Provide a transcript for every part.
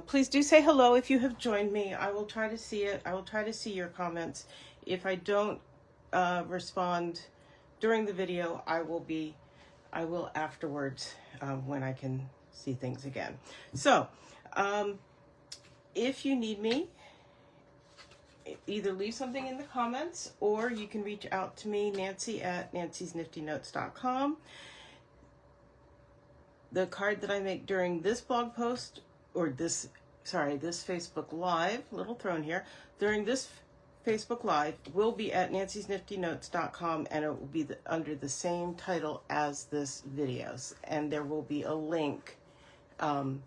Please do say hello if you have joined me. I will try to see it. I will try to see your comments. If I don't respond during the video, I will afterwards when I can see things again. So, if you need me, either leave something in the comments or you can reach out to me, Nancy at nancysniftynotes.com. The card that I make during this blog post, or this Facebook Live, little thrown here, during this Facebook Live will be at nancysniftynotes.com, and it will be under the same title as this video. And there will be a link to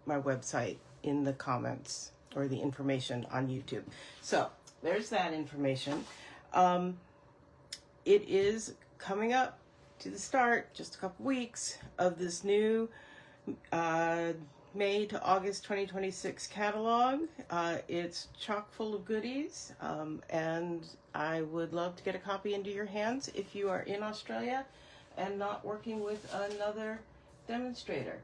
my website in the comments, or the information on YouTube. So there's that information. It is coming up to the start, just a couple weeks, of this new May to August 2026 catalog. It's chock full of goodies, and I would love to get a copy into your hands if you are in Australia and not working with another demonstrator.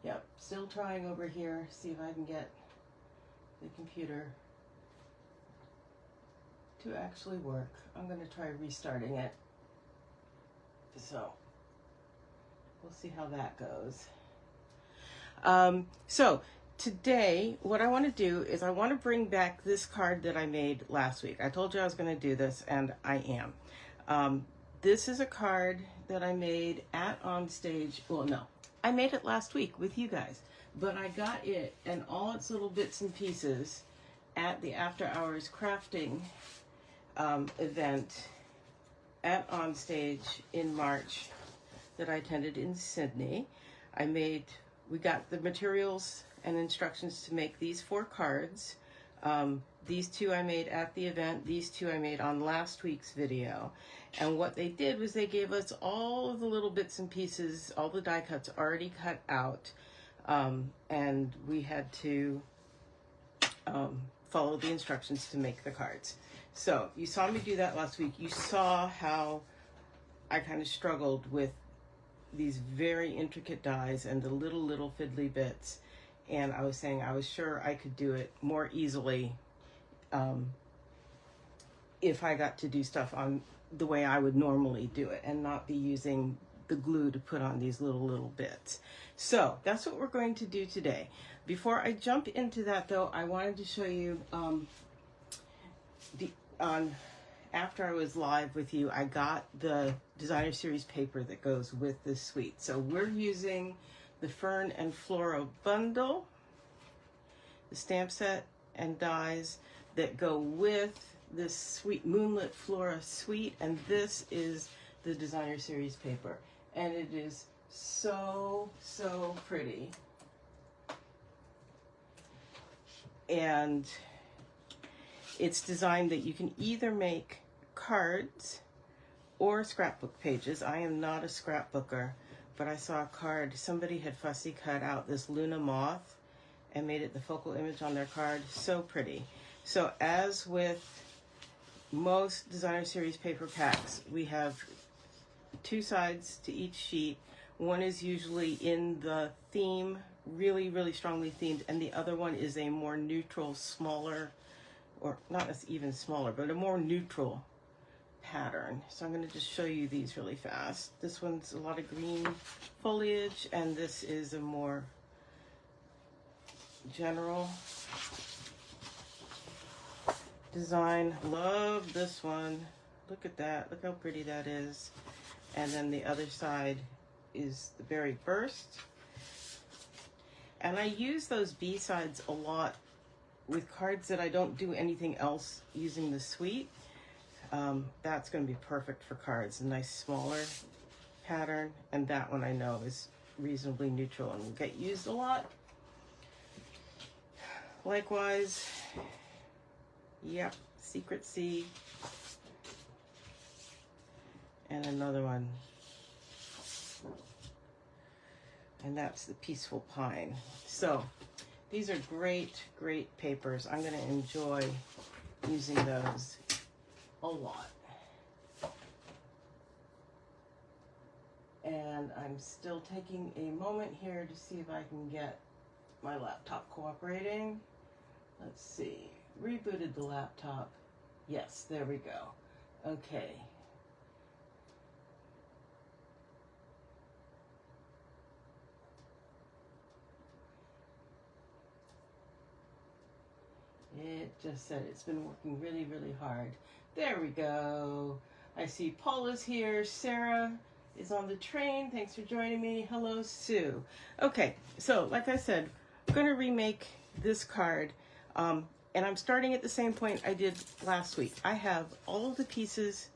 Yep, still trying over here, see if I can get the computer to actually work. I'm going to try restarting it. So, we'll see how that goes. So, today, what I want to do is I want to bring back this card that I made last week. I told you I was going to do this, and I am. This is a card that I made at Onstage. Well, no. I made it last week with you guys, but I got it and all its little bits and pieces at the After Hours Crafting event at Onstage in March that I attended in Sydney. We got the materials and instructions to make these 4 cards. These 2 I made at the event. These 2 I made on last week's video. And what they did was they gave us all of the little bits and pieces, all the die cuts already cut out. And we had to follow the instructions to make the cards. So you saw me do that last week. You saw how I kind of struggled with these very intricate dies and the little fiddly bits. And I was saying I was sure I could do it more easily if I got to do stuff on the way I would normally do it and not be using the glue to put on these little bits. So that's what we're going to do today. Before I jump into that though, I wanted to show you after I was live with you, I got the designer series paper that goes with this suite. So we're using the Fern and Flora bundle, the stamp set and dies that go with this sweet Moonlit Flora suite, and this is the designer series paper, and it is so pretty. And it's designed that you can either make cards or scrapbook pages. I am not a scrapbooker, but I saw a card, somebody had fussy cut out this Luna moth and made it the focal image on their card. So pretty. So as with most designer series paper packs, we have 2 sides to each sheet. One is usually in the theme, really strongly themed, and the other one is a more neutral, smaller, or not as even smaller, but a more neutral pattern. So I'm going to just show you these really fast. This one's a lot of green foliage, and this is a more general design. Love this one. Look at that. Look how pretty that is. And then the other side is the berry burst. And I use those B-sides a lot with cards that I don't do anything else using the suite. That's going to be perfect for cards. A nice smaller pattern, and that one I know is reasonably neutral and will get used a lot. Likewise, yep, Secret Sea, and another one, and that's the Peaceful Pine. So these are great papers. I'm going to enjoy using those a lot. And I'm still taking a moment here to see if I can get my laptop cooperating. Let's see, rebooted the laptop. Yes, there we go. Okay. It just said it's been working really, really hard. There we go. I see Paula's here. Sarah is on the train. Thanks for joining me. Hello, Sue. Okay, so like I said, I'm going to remake this card. And I'm starting at the same point I did last week. I have all of the pieces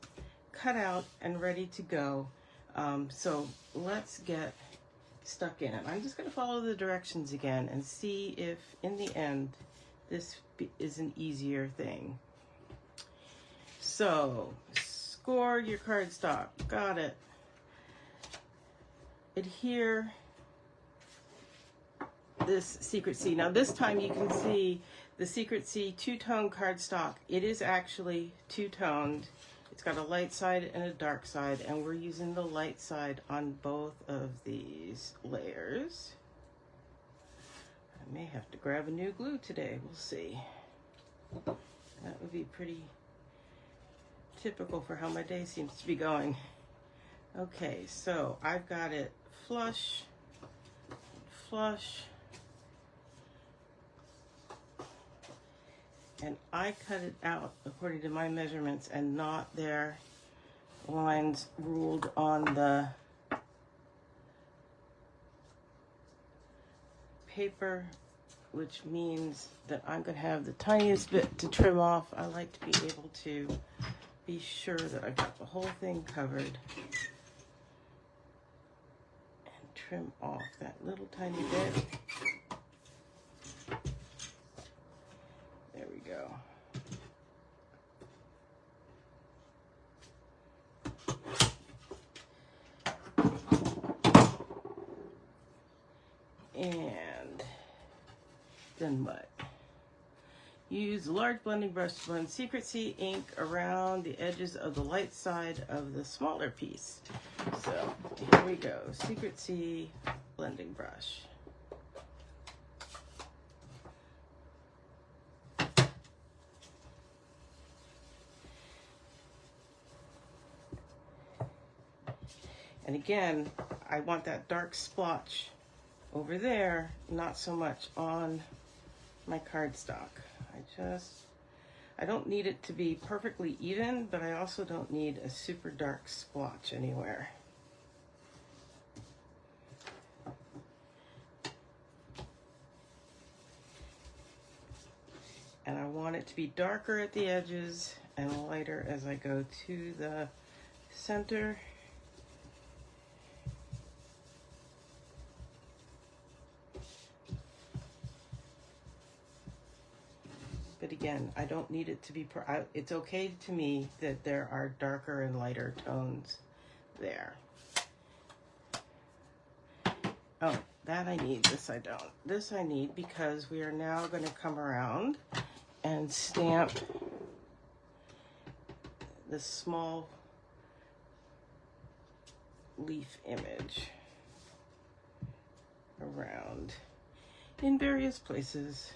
cut out and ready to go. So let's get stuck in it. I'm just going to follow the directions again and see if in the end this is an easier thing. So, score your cardstock. Got it. Adhere this Secret C. Now this time you can see the Secret C two-tone cardstock. It is actually two-toned. It's got a light side and a dark side, and we're using the light side on both of these layers. I may have to grab a new glue today. We'll see. That would be pretty typical for how my day seems to be going. Okay, so I've got it flush, flush, and I cut it out according to my measurements and not their lines ruled on the paper, which means that I'm going to have the tiniest bit to trim off. I like to be able to be sure that I've got the whole thing covered and trim off that little tiny bit. There we go. And then what? Use a large blending brush to blend Secret C ink around the edges of the light side of the smaller piece. So here we go, Secret C blending brush. And again, I want that dark splotch over there, not so much on my cardstock. I don't need it to be perfectly even, but I also don't need a super dark splotch anywhere. And I want it to be darker at the edges and lighter as I go to the center. But again, I don't need it to be, it's okay to me that there are darker and lighter tones there. Oh, that I need, this I don't. This I need because we are now going to come around and stamp this small leaf image around in various places.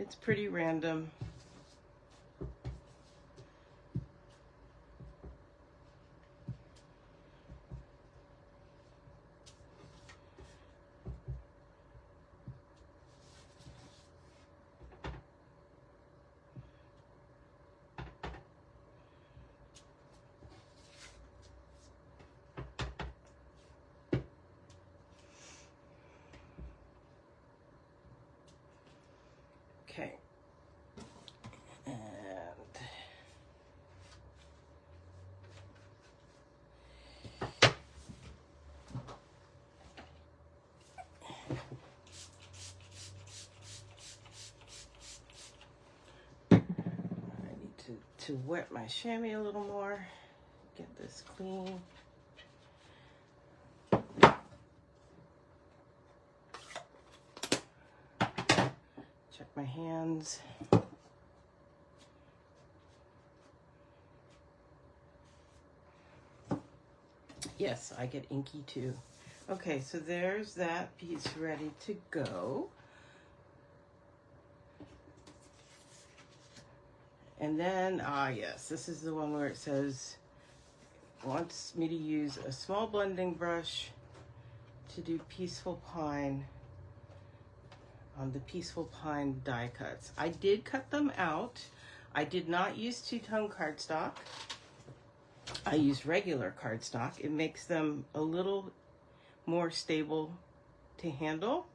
It's pretty random. Okay. And I need to wet my chamois a little more, get this clean. Check my hands. Yes, I get inky too. Okay, so there's that piece ready to go. And then, yes, this is the one where it says, wants me to use a small blending brush to do Peaceful Pine on the Peaceful Pine die cuts. I did cut them out. I did not use two-tone cardstock. I used regular cardstock. It makes them a little more stable to handle.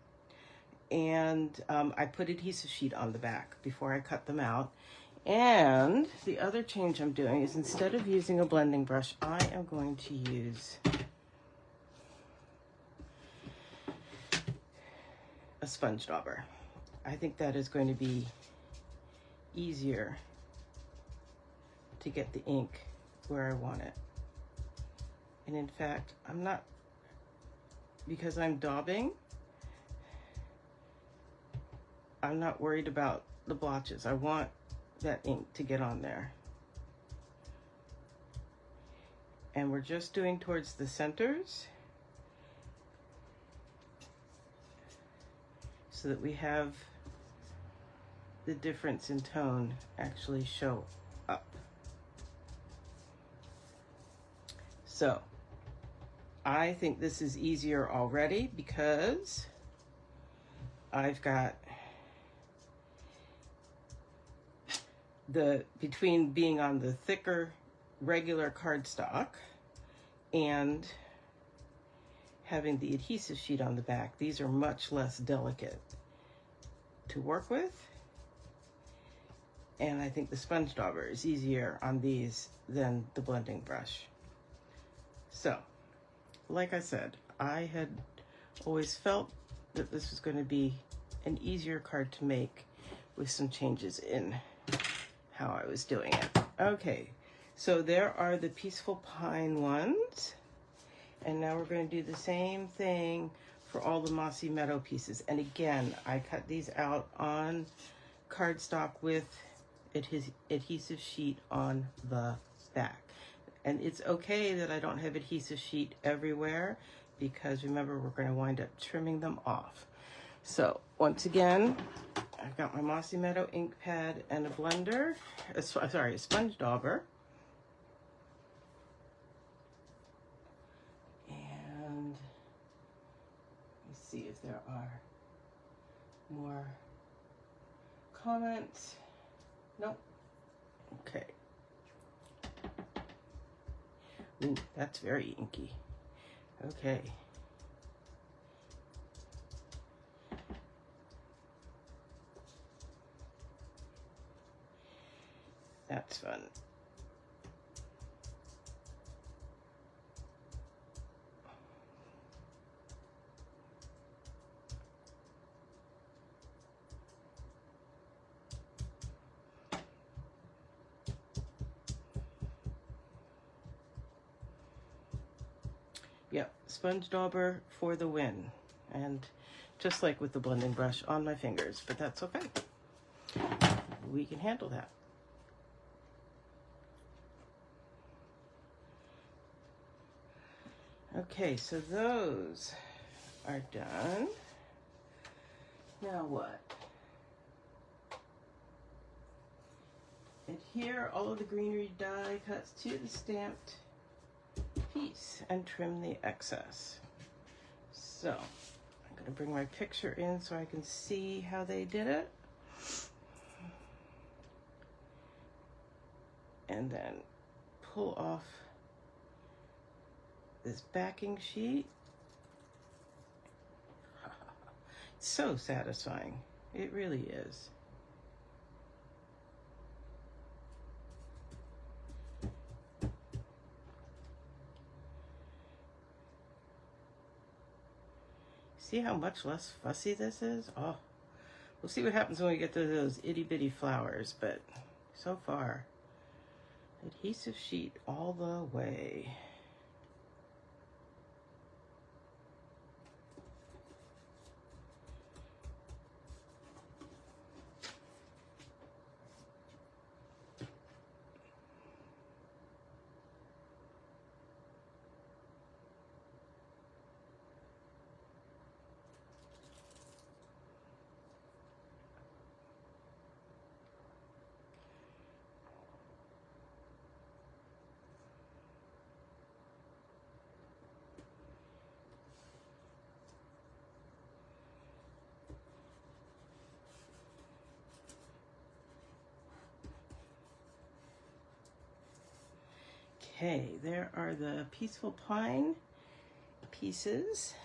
And I put adhesive sheet on the back before I cut them out. And the other change I'm doing is, instead of using a blending brush, I am going to use a sponge dauber. I think that is going to be easier to get the ink where I want it. And in fact, I'm not, because I'm daubing, I'm not worried about the blotches. I want that ink to get on there. And we're just doing towards the centers so that we have the difference in tone actually show up. So I think this is easier already because I've got between being on the thicker regular cardstock and having the adhesive sheet on the back, these are much less delicate to work with. And I think the sponge dauber is easier on these than the blending brush. So, like I said, I had always felt that this was going to be an easier card to make with some changes in how I was doing it. Okay, so there are the Peaceful Pine ones. And now we're going to do the same thing for all the Mossy Meadow pieces. And again, I cut these out on cardstock with adhesive sheet on the back. And it's okay that I don't have adhesive sheet everywhere, because remember, we're going to wind up trimming them off. So once again, I've got my Mossy Meadow ink pad and a blender, a sponge dauber. And let me see if there are more comments. Nope. Okay. Ooh, that's very inky. Okay. That's fun. Yep, sponge dauber for the win. And just like with the blending brush, on my fingers, but that's okay. We can handle that. Okay, so those are done. Now what? Adhere all of the greenery die cuts to the stamped piece and trim the excess. So I'm going to bring my picture in so I can see how they did it. And then pull off this backing sheet. It's so satisfying. It really is. See how much less fussy this is? Oh, we'll see what happens when we get to those itty bitty flowers, but so far, adhesive sheet all the way. Okay, there are the Peaceful Pine pieces.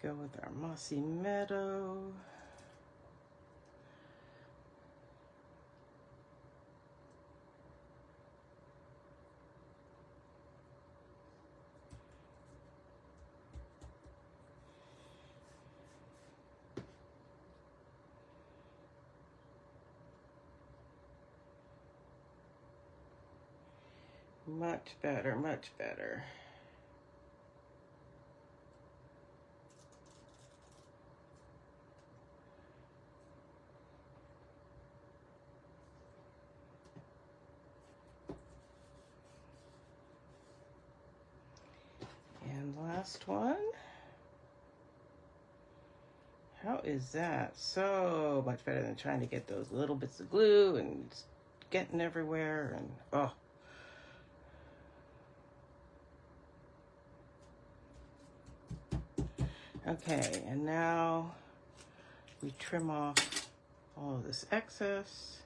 Go with our Mossy Meadow. Much better, much better. And last one. How is that? So much better than trying to get those little bits of glue and it's getting everywhere and oh. Okay, and now we trim off all of this excess.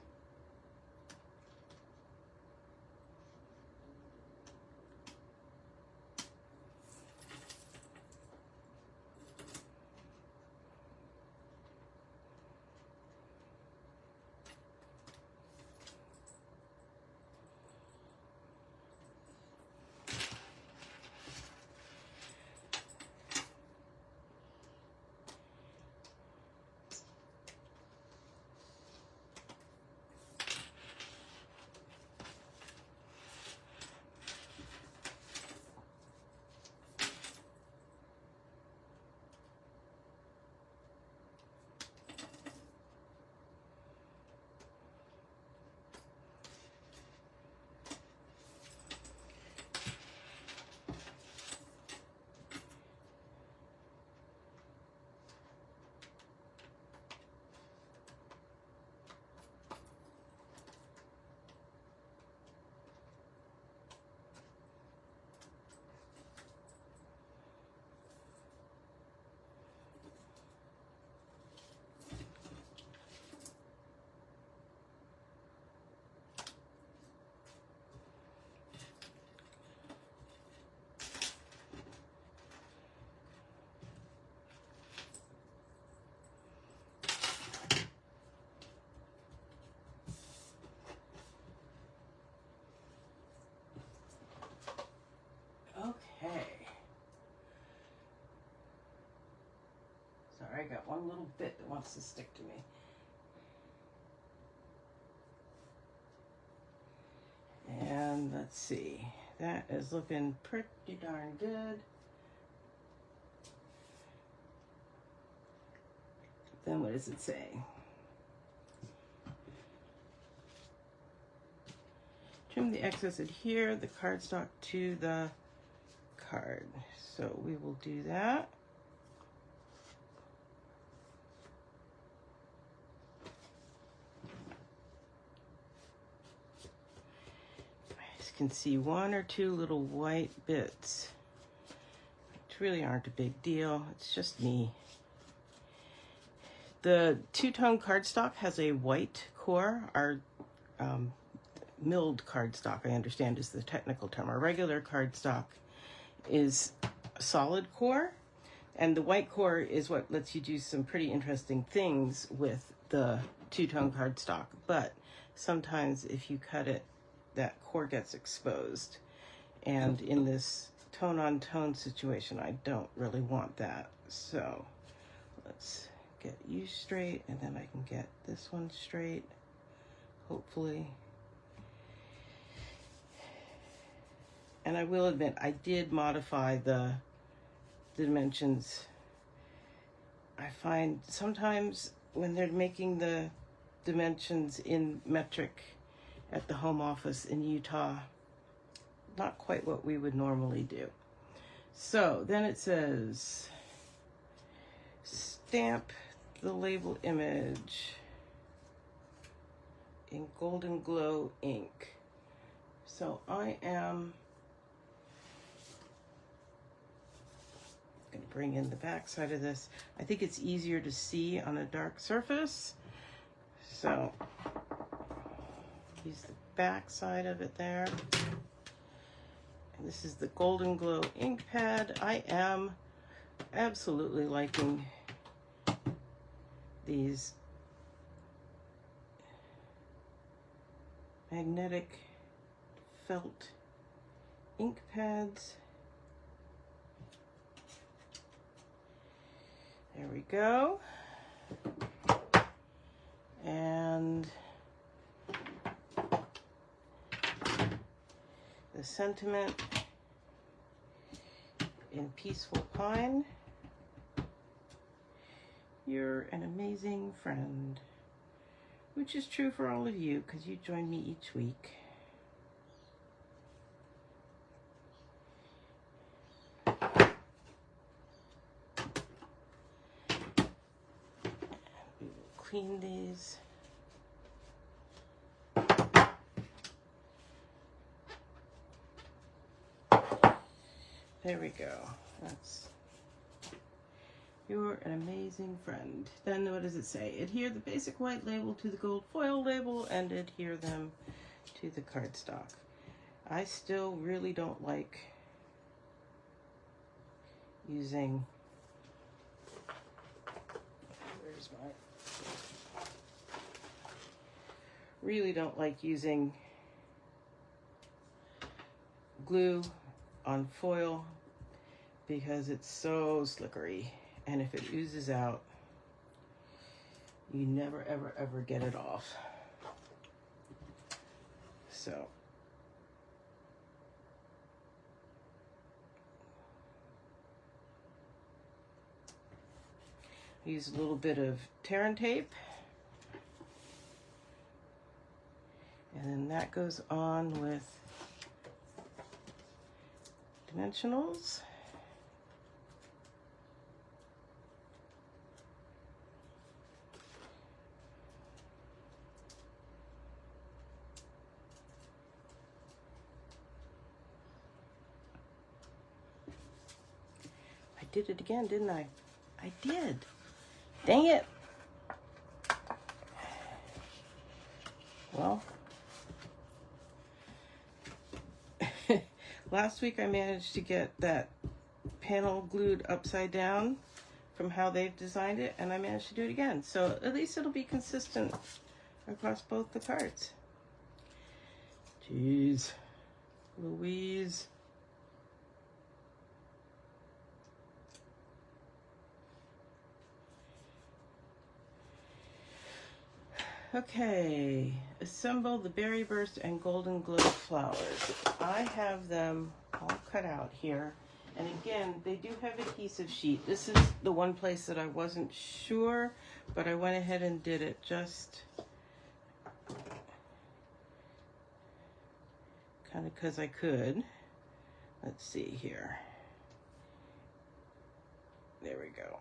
Okay. Sorry, I got one little bit that wants to stick to me. And let's see, that is looking pretty darn good. Then what does it say? Trim the excess, adhere the cardstock to the card. So we will do that. Can see one or two little white bits, which really aren't a big deal. It's just me. The two-tone cardstock has a white core. Our milled cardstock, I understand, is the technical term. Our regular cardstock is a solid core, and the white core is what lets you do some pretty interesting things with the two-tone cardstock. But sometimes if you cut it, that core gets exposed, and in this tone-on-tone situation I don't really want that. So let's get you straight, and then I can get this one straight, hopefully. And I will admit, I did modify the dimensions. I find sometimes when they're making the dimensions in metric at the home office in Utah, not quite what we would normally do. So then it says, stamp the label image in Golden Glow ink. So I am going to bring in the back side of this. I think it's easier to see on a dark surface. So use the back side of it there. And this is the Golden Glow ink pad. I am absolutely liking these magnetic felt ink pads. There we go. And the sentiment in Peaceful Pine. You're an amazing friend. Which is true for all of you, because you join me each week. We will clean these. There we go. That's, you're an amazing friend. Then what does it say? Adhere the basic white label to the gold foil label and adhere them to the cardstock. I still really don't like using, really don't like using glue on foil because it's so slickery, and if it oozes out, you never ever ever get it off. So use a little bit of tear and tape, and then that goes on with dimensionals. I did it again, didn't I? I did. Dang it. Well, last week I managed to get that panel glued upside down from how they've designed it, and I managed to do it again. So at least it'll be consistent across both the cards. Jeez, Louise. Okay, assemble the Berry Burst and Golden Glow flowers. I have them all cut out here. And again, they do have adhesive sheet. This is the one place that I wasn't sure, but I went ahead and did it just kind of because I could. Let's see here. There we go.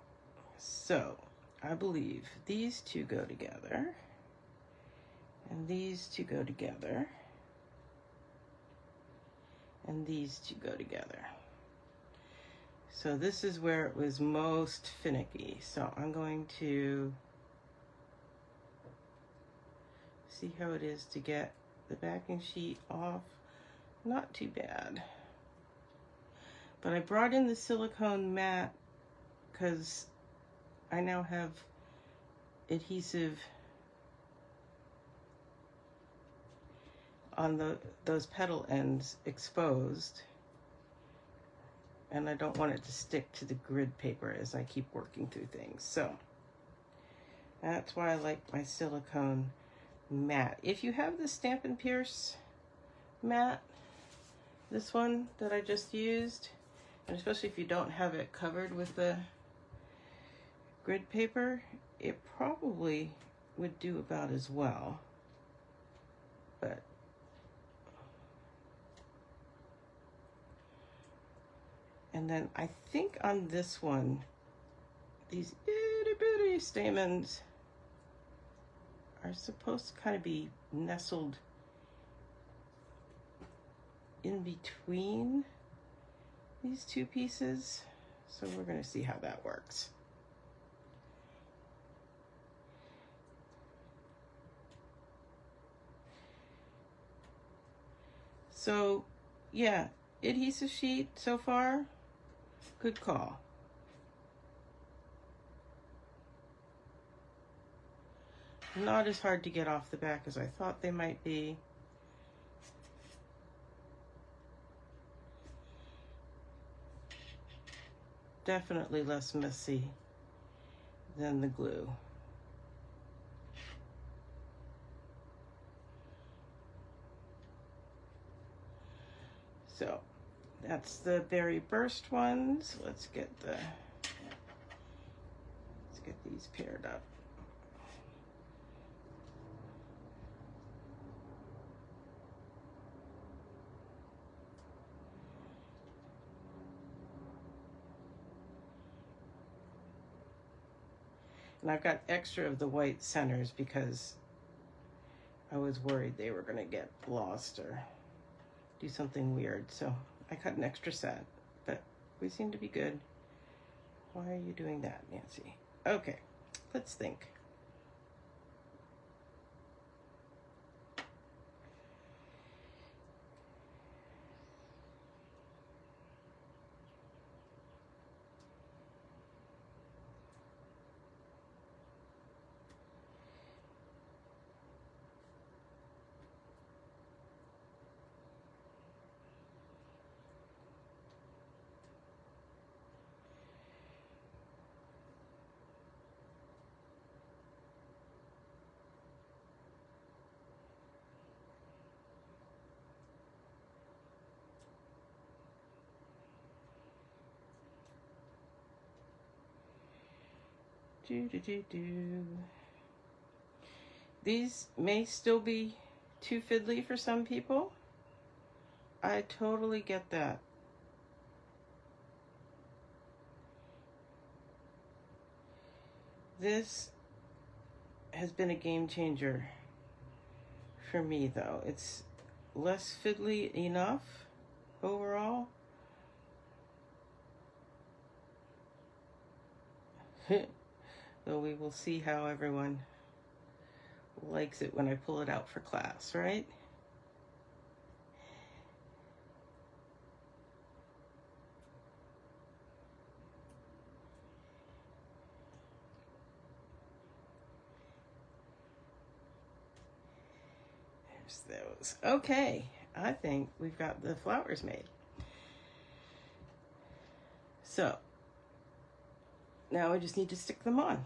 So I believe these two go together. And these two go together. And these two go together. So this is where it was most finicky. So I'm going to see how it is to get the backing sheet off. Not too bad. But I brought in the silicone mat because I now have adhesive on those petal ends exposed, and I don't want it to stick to the grid paper as I keep working through things. So that's why I like my silicone mat. If you have the Stampin' Pierce mat, This one that I just used, and especially if you don't have it covered with the grid paper, it probably would do about as well. But and then I think on this one, these itty bitty stamens are supposed to kind of be nestled in between these two pieces. So we're going to see how that works. So yeah, adhesive sheet so far, good call. Not as hard to get off the back as I thought they might be. Definitely less messy than the glue. So that's the Berry Burst ones. Let's get these paired up. And I've got extra of the white centers because I was worried they were going to get lost or do something weird. So I cut an extra set, but we seem to be good. Why are you doing that, Nancy? Okay, let's think. These may still be too fiddly for some people. I totally get that. This has been a game changer for me though. It's less fiddly enough overall. Though we will see how everyone likes it when I pull it out for class, right? There's those. Okay, I think we've got the flowers made. So now I just need to stick them on.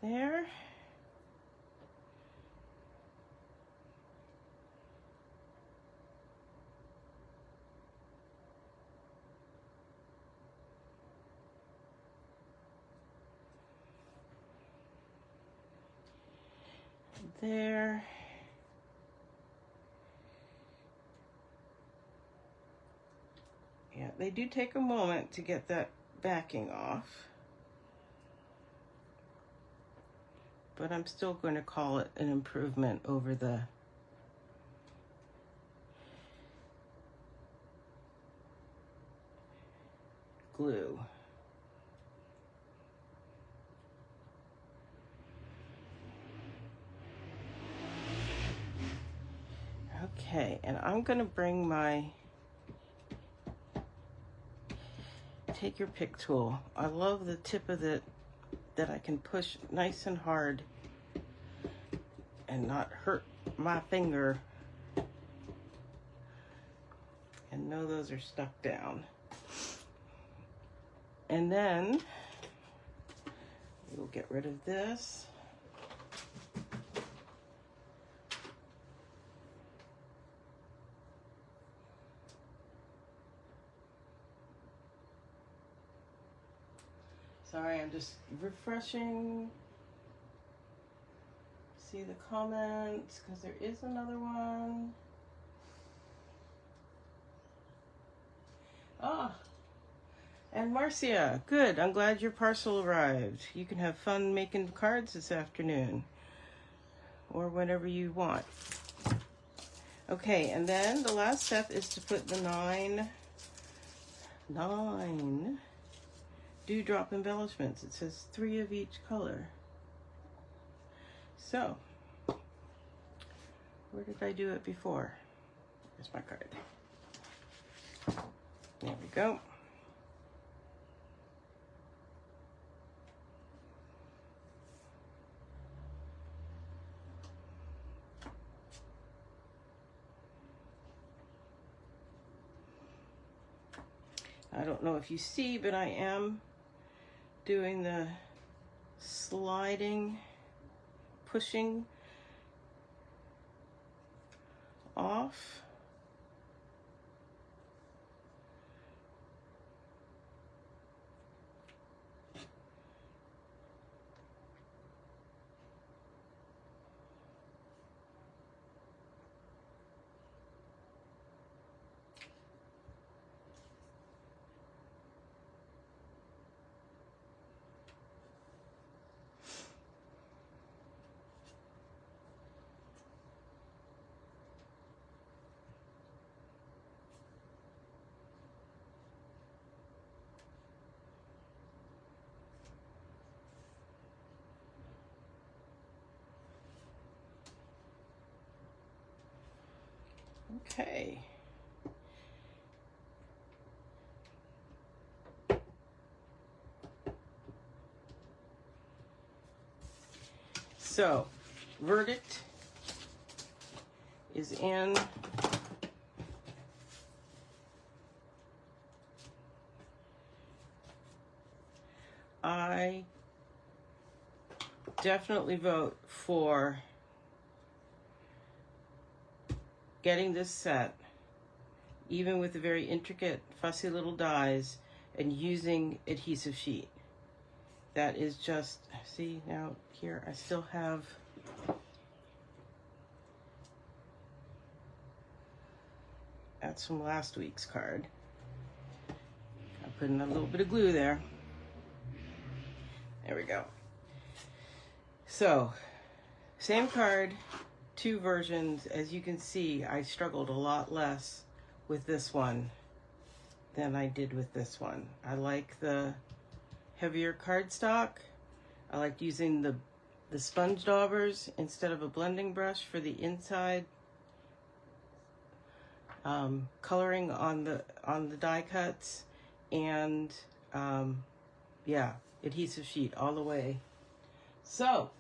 There. There. Yeah, they do take a moment to get that backing off. But I'm still going to call it an improvement over the glue. Okay, and I'm gonna bring my take your pick tool. I love the tip of it that I can push nice and hard and not hurt my finger. And know those are stuck down. And then we'll get rid of this. Sorry, I'm just refreshing. See the comments, because there is another one. Ah, and Marcia, good. I'm glad your parcel arrived. You can have fun making cards this afternoon or whenever you want. Okay, and then the last step is to put the nine dewdrop embellishments. It says 3 of each color. So, where did I do it before? Here's my card. There we go. I don't know if you see, but I am doing the sliding, pushing off. Okay. So, verdict is in. I definitely vote for getting this set, even with the very intricate, fussy little dies, and using adhesive sheet. That is just, see now here, I still have that's from last week's card. I put in a little bit of glue there. There we go. So, same card, 2 versions. As you can see, I struggled a lot less with this one than I did with this one. I like the heavier cardstock. I like using the sponge daubers instead of a blending brush for the inside coloring on the die cuts, and yeah, adhesive sheet all the way. So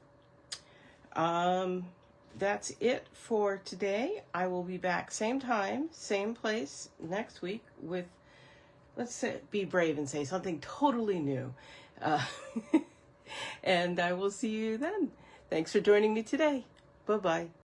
that's it for today. I will be back same time, same place next week with, let's say, be brave and say something totally new. And I will see you then. Thanks for joining me today. Bye-bye.